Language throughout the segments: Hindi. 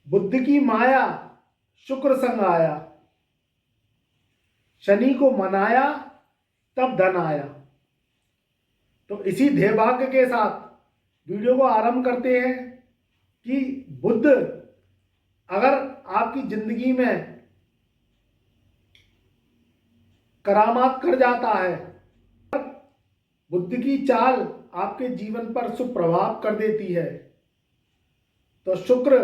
बुद्ध की माया शुक्र संग आया, शनि को मनाया तब धन आया। तो इसी ध्येय वाक्य के साथ वीडियो को आरंभ करते हैं कि बुद्ध अगर आपकी जिंदगी में करामात कर जाता है, बुद्ध की चाल आपके जीवन पर सुप्रभाव कर देती है, तो शुक्र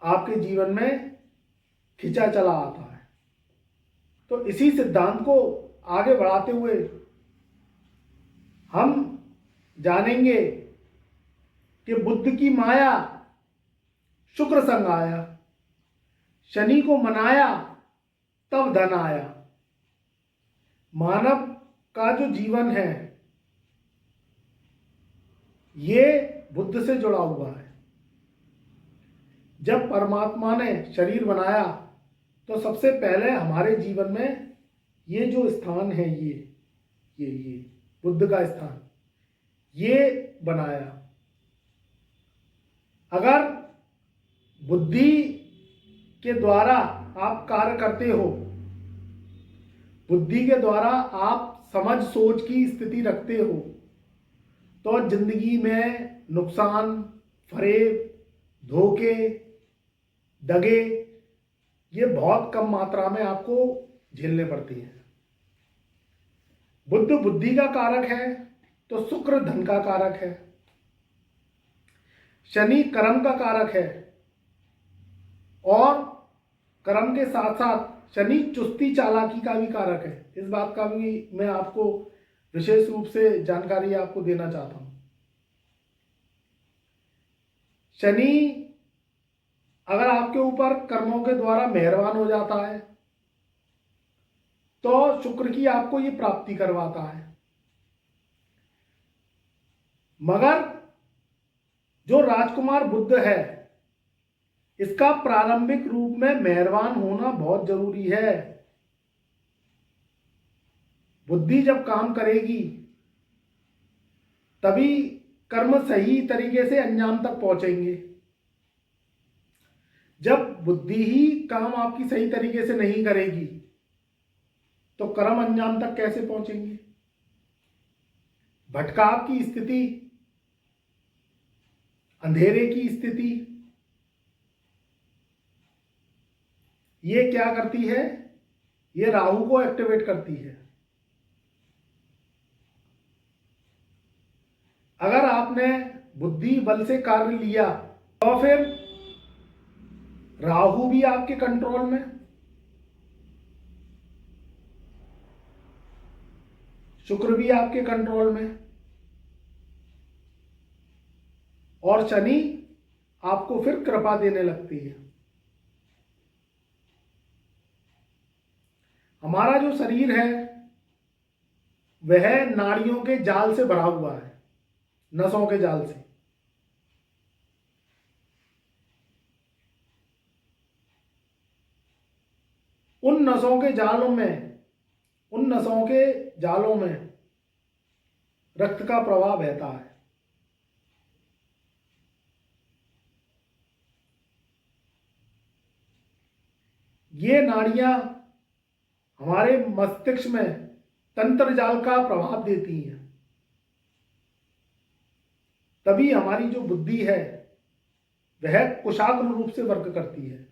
आपके जीवन में खिंचा चला आता है। तो इसी सिद्धांत को आगे बढ़ाते हुए हम जानेंगे कि बुद्ध की माया शुक्र संग आया, शनि को मनाया तब धन आया। मानव का जो जीवन है ये बुद्ध से जुड़ा हुआ है। जब परमात्मा ने शरीर बनाया तो सबसे पहले हमारे जीवन में ये जो स्थान है ये बुद्ध का स्थान ये बनाया। अगर बुद्धि के द्वारा आप कार्य करते हो, बुद्धि के द्वारा आप समझ सोच की स्थिति रखते हो, तो जिंदगी में नुकसान, फरेब, धोखे, दगे ये बहुत कम मात्रा में आपको झेलने पड़ती हैं। बुद्ध बुद्धि का कारक है तो शुक्र धन का कारक है, शनि कर्म का कारक है और कर्म के साथ साथ शनि चुस्ती चालाकी का भी कारक है। इस बात का भी मैं आपको विशेष रूप से जानकारी आपको देना चाहता हूं। शनि अगर आपके ऊपर कर्मों के द्वारा मेहरबान हो जाता है तो शुक्र की आपको ये प्राप्ति करवाता है। मगर जो राजकुमार बुद्ध है इसका प्रारंभिक रूप में मेहरबान होना बहुत जरूरी है। बुद्धि जब काम करेगी तभी कर्म सही तरीके से अंजाम तक पहुंचेंगे। जब बुद्धि ही काम आपकी सही तरीके से नहीं करेगी तो कर्म अंजाम तक कैसे पहुंचेंगे? भटकाव की स्थिति, अंधेरे की स्थिति, ये क्या करती है? ये राहु को एक्टिवेट करती है। अगर आपने बुद्धि बल से कार्य लिया तो फिर राहु भी आपके कंट्रोल में, शुक्र भी आपके कंट्रोल में और शनि आपको फिर कृपा देने लगती है। हमारा जो शरीर है वह नाड़ियों के जाल से भरा हुआ है, नसों के जाल से। उन नसों के जालों में रक्त का प्रवाह बहता है। ये नाड़ियां हमारे मस्तिष्क में तंत्र जाल का प्रभाव देती हैं। तभी हमारी जो बुद्धि है वह कुशाग्र रूप से वर्क करती है।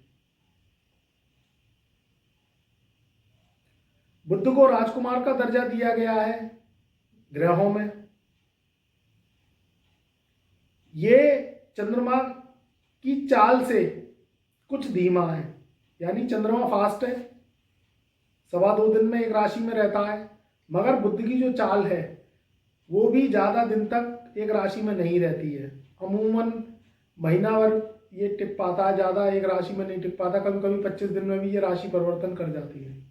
बुद्ध को राजकुमार का दर्जा दिया गया है ग्रहों में। ये चंद्रमा की चाल से कुछ धीमा है, यानी चंद्रमा फास्ट है, 2.25 दिन में एक राशि में रहता है। मगर बुद्ध की जो चाल है वो भी ज़्यादा दिन तक एक राशि में नहीं रहती है। अमूमन महीना भर ये टिक पाता है, ज़्यादा एक राशि में नहीं टिक पाता। कभी कभी 25 दिन में भी ये राशि परिवर्तन कर जाती है।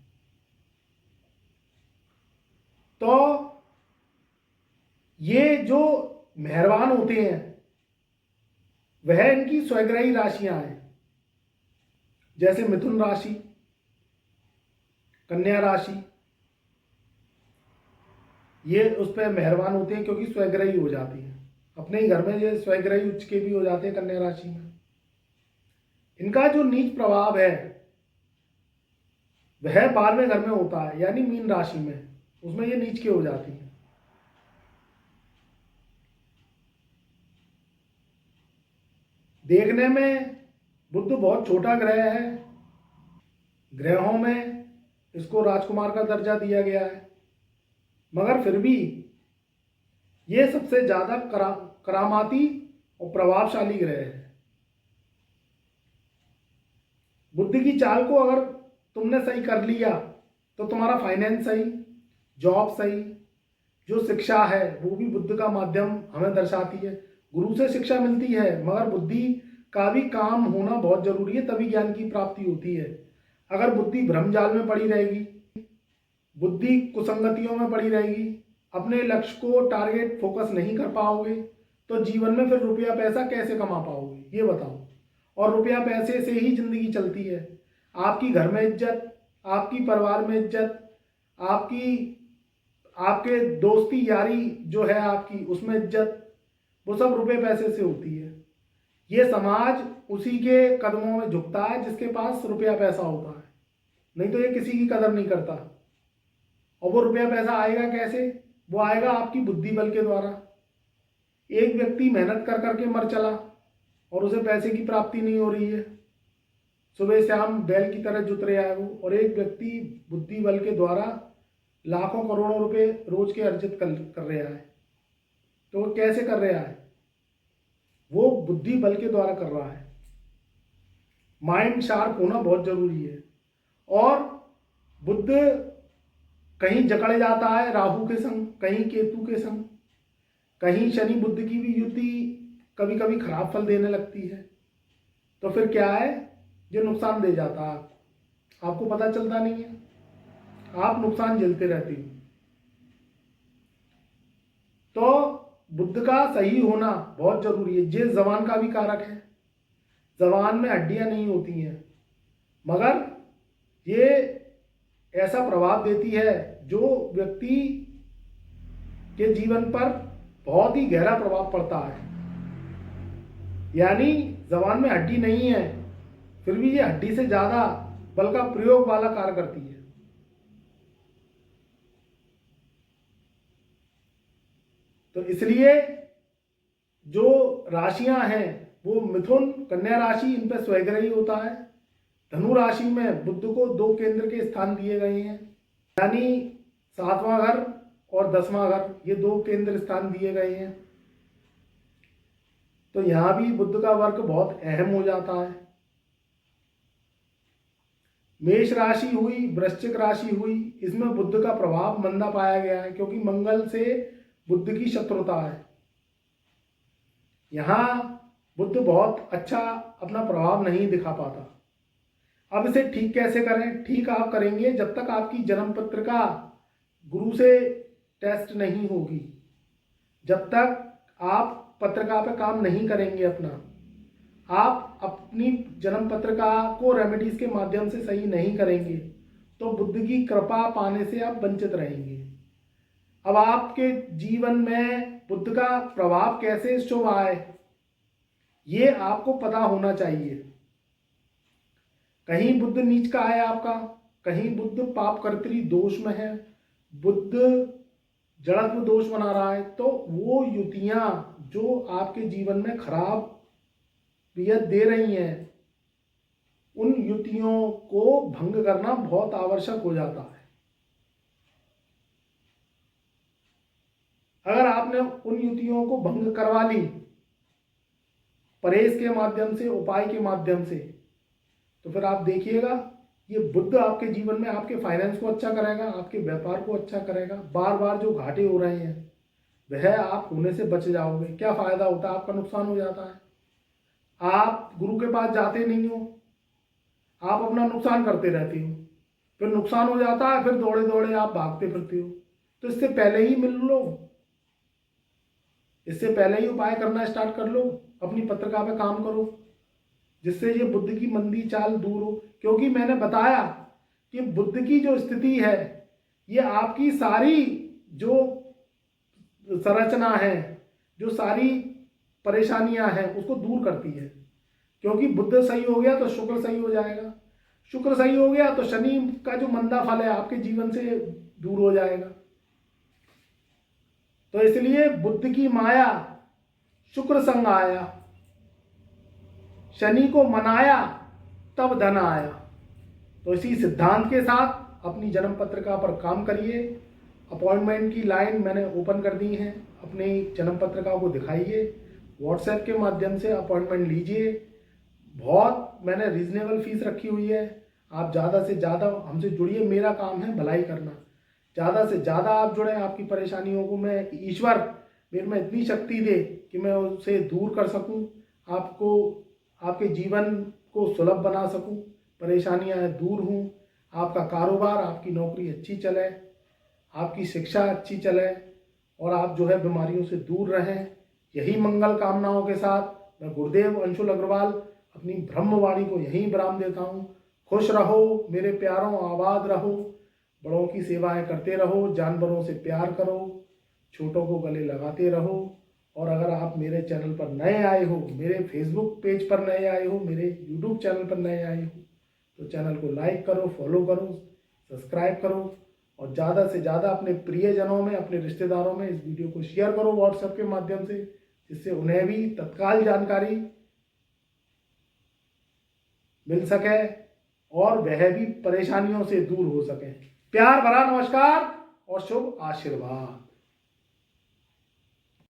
तो ये जो मेहरबान होते हैं वह इनकी स्वग्रही राशियां हैं, जैसे मिथुन राशि, कन्या राशि, ये उस पर मेहरबान होते हैं क्योंकि स्वग्रही हो जाती है। अपने ही घर में ये स्वग्रही उच्च के भी हो जाते हैं कन्या राशि में। इनका जो नीच प्रभाव है वह 12वें घर में होता है, यानी मीन राशि में, उसमें ये नीच के हो जाती है। देखने में बुध बहुत छोटा ग्रह है, ग्रहों में इसको राजकुमार का दर्जा दिया गया है, मगर फिर भी ये सबसे ज्यादा करामाती और प्रभावशाली ग्रह है। बुद्धि की चाल को अगर तुमने सही कर लिया तो तुम्हारा फाइनेंस सही, जॉब सही, जो शिक्षा है वो भी बुद्धि का माध्यम हमें दर्शाती है। गुरु से शिक्षा मिलती है, मगर बुद्धि का भी काम होना बहुत जरूरी है, तभी ज्ञान की प्राप्ति होती है। अगर बुद्धि भ्रमजाल में पड़ी रहेगी, बुद्धि कुसंगतियों में पड़ी रहेगी, अपने लक्ष्य को टारगेट फोकस नहीं कर पाओगे, तो जीवन में फिर रुपया पैसा कैसे कमा पाओगे, ये बताओ। और रुपया पैसे से ही जिंदगी चलती है। आपकी घर में इज्जत, आपकी परिवार में इज्जत, आपकी आपके दोस्ती यारी जो है आपकी, उसमें इज्जत, वो सब रुपये पैसे से होती है। ये समाज उसी के कदमों में झुकता है जिसके पास रुपया पैसा होता है, नहीं तो ये किसी की कदर नहीं करता। और वो रुपया पैसा आएगा कैसे? वो आएगा आपकी बुद्धि बल के द्वारा। एक व्यक्ति मेहनत कर करके मर चला और उसे पैसे की प्राप्ति नहीं हो रही है, सुबह शाम बैल की तरह जुत रहा है वो, और एक व्यक्ति बुद्धि बल के द्वारा लाखों करोड़ों रुपए रोज के अर्जित कर रहा है। तो वो कैसे कर रहा है? वो बुद्धि बल के द्वारा कर रहा है। माइंड शार्प होना बहुत जरूरी है। और बुद्ध कहीं जकड़ जाता है राहु के संग, कहीं केतु के संग, कहीं शनि बुद्ध की भी युति कभी कभी खराब फल देने लगती है। तो फिर क्या है, जो नुकसान दे जाता है आपको पता चलता नहीं है, आप नुकसान झेलते रहते हो। तो बुद्ध का सही होना बहुत जरूरी है। ये जबान का भी कारक है, जबान में हड्डियां नहीं होती हैं, मगर ये ऐसा प्रभाव देती है जो व्यक्ति के जीवन पर बहुत ही गहरा प्रभाव पड़ता है। यानी जबान में हड्डी नहीं है, फिर भी ये हड्डी से ज्यादा बल का प्रयोग वाला कार्य करती है। तो इसलिए जो राशियां हैं वो मिथुन, कन्या राशि, इन पर स्वग्रही होता है। धनु राशि में बुद्ध को 2 केंद्र के स्थान दिए गए हैं, यानी 7वां घर और 10वां घर, ये 2 केंद्र स्थान दिए गए हैं। तो यहां भी बुद्ध का वर्क बहुत अहम हो जाता है। मेष राशि हुई, वृश्चिक राशि हुई, इसमें बुद्ध का प्रभाव मंदा पाया गया है, क्योंकि मंगल से बुद्ध की शत्रुता है। यहां बुद्ध बहुत अच्छा अपना प्रभाव नहीं दिखा पाता। अब इसे ठीक कैसे करें? ठीक आप करेंगे जब तक आपकी जन्म पत्रिका गुरु से टेस्ट नहीं होगी, जब तक आप पत्रिका पे काम नहीं करेंगे अपना, आप अपनी जन्म पत्रिका को रेमेडीज के माध्यम से सही नहीं करेंगे, तो बुद्ध की कृपा पाने से आप वंचित रहेंगे। अब आपके जीवन में बुद्ध का प्रभाव कैसे शुभ आए, ये आपको पता होना चाहिए। कहीं बुद्ध नीच का है आपका, कहीं बुद्ध पाप कर्तरी दोष में है, बुद्ध जड़त्व दोष बना रहा है, तो वो युतियां जो आपके जीवन में खराब पियत दे रही हैं, उन युतियों को भंग करना बहुत आवश्यक हो जाता है। अगर आपने उन युतियों को भंग करवा ली परहेज के माध्यम से, उपाय के माध्यम से, तो फिर आप देखिएगा ये बुद्ध आपके जीवन में आपके फाइनेंस को अच्छा करेगा, आपके व्यापार को अच्छा करेगा। बार बार जो घाटे हो रहे हैं वह आप होने से बच जाओगे। क्या फायदा होता है? आपका नुकसान हो जाता है। आप गुरु के पास जाते नहीं हो, आप अपना नुकसान करते रहते हो, फिर नुकसान हो जाता है, फिर दौड़े दौड़े आप भागते फिरते हो। तो इससे पहले ही मिल लो, इससे पहले ही उपाय करना स्टार्ट कर लो, अपनी पत्रिका पे काम करो, जिससे ये बुद्ध की मंदी चाल दूर हो। क्योंकि मैंने बताया कि बुद्ध की जो स्थिति है ये आपकी सारी जो संरचना है, जो सारी परेशानियां हैं, उसको दूर करती है। क्योंकि बुध सही हो गया तो शुक्र सही हो जाएगा, शुक्र सही हो गया तो शनि का जो मंदा फल है आपके जीवन से दूर हो जाएगा। तो इसलिए बुध की माया शुक्र संग आया, शनि को मनाया तब धन आया। तो इसी सिद्धांत के साथ अपनी जन्म पत्रिका पर काम करिए। अपॉइंटमेंट की लाइन मैंने ओपन कर दी है, अपनी जन्म पत्रिका को दिखाइए, व्हाट्सएप के माध्यम से अपॉइंटमेंट लीजिए। बहुत मैंने रीजनेबल फीस रखी हुई है, आप ज़्यादा से ज़्यादा हमसे जुड़िए। मेरा काम है भलाई करना, ज़्यादा से ज़्यादा आप जुड़ें। आपकी परेशानियों को मैं ईश्वर मेरे में इतनी शक्ति दे कि मैं उसे दूर कर सकूं, आपको आपके जीवन को सुलभ बना सकूं, परेशानियां दूर हों, आपका कारोबार आपकी नौकरी अच्छी चले, आपकी शिक्षा अच्छी चले और आप जो है बीमारियों से दूर रहें। यही मंगल कामनाओं के साथ मैं गुरुदेव अंशुल अग्रवाल अपनी ब्रह्मवाणी को यहीं विराम देता हूँ। खुश रहो मेरे प्यारों, आबाद रहो, बड़ों की सेवाएं करते रहो, जानवरों से प्यार करो, छोटों को गले लगाते रहो। और अगर आप मेरे चैनल पर नए आए हो, मेरे फेसबुक पेज पर नए आए हो, मेरे यूट्यूब चैनल पर नए आए हो, तो चैनल को लाइक करो, फॉलो करो, सब्सक्राइब करो और ज़्यादा से ज़्यादा अपने प्रियजनों में, अपने रिश्तेदारों में इस वीडियो को शेयर करो व्हाट्सएप के माध्यम से, जिससे उन्हें भी तत्काल जानकारी मिल सके और वह भी परेशानियों से दूर हो सके। प्यार भरा नमस्कार और शुभ आशीर्वाद।